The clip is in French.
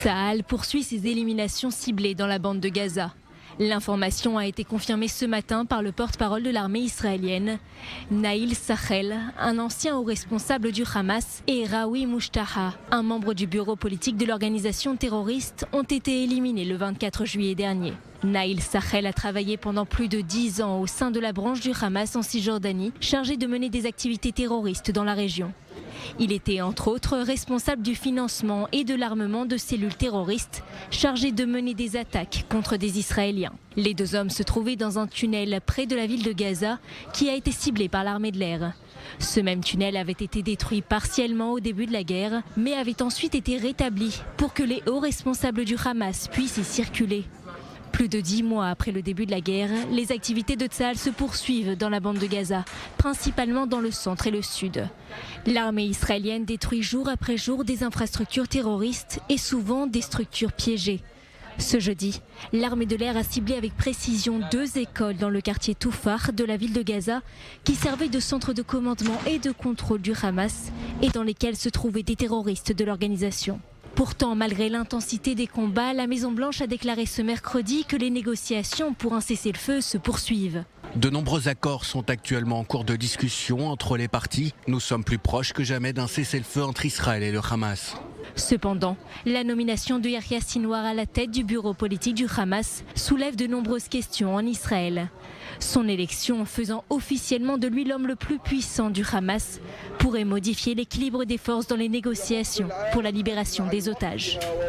Tsahal poursuit ses éliminations ciblées dans la bande de Gaza. L'information a été confirmée ce matin par le porte-parole de l'armée israélienne, Naïl Sachel, un ancien haut responsable du Hamas, et Raoui Mouchtaha, un membre du bureau politique de l'organisation terroriste, ont été éliminés le 24 juillet dernier. Naïl Sachel a travaillé pendant plus de 10 ans au sein de la branche du Hamas en Cisjordanie, chargée de mener des activités terroristes dans la région. Il était entre autres responsable du financement et de l'armement de cellules terroristes chargées de mener des attaques contre des Israéliens. Les deux hommes se trouvaient dans un tunnel près de la ville de Gaza qui a été ciblé par l'armée de l'air. Ce même tunnel avait été détruit partiellement au début de la guerre, mais avait ensuite été rétabli pour que les hauts responsables du Hamas puissent y circuler. Plus de 10 mois après le début de la guerre, les activités de Tsahal se poursuivent dans la bande de Gaza, principalement dans le centre et le sud. L'armée israélienne détruit jour après jour des infrastructures terroristes et souvent des structures piégées. Ce jeudi, l'armée de l'air a ciblé avec précision 2 écoles dans le quartier Toufar de la ville de Gaza qui servaient de centre de commandement et de contrôle du Hamas et dans lesquelles se trouvaient des terroristes de l'organisation. Pourtant, malgré l'intensité des combats, la Maison-Blanche a déclaré ce mercredi que les négociations pour un cessez-le-feu se poursuivent. De nombreux accords sont actuellement en cours de discussion entre les parties. Nous sommes plus proches que jamais d'un cessez-le-feu entre Israël et le Hamas. Cependant, la nomination de Yahya Sinwar à la tête du bureau politique du Hamas soulève de nombreuses questions en Israël. Son élection, faisant officiellement de lui l'homme le plus puissant du Hamas, pourrait modifier l'équilibre des forces dans les négociations pour la libération des otages.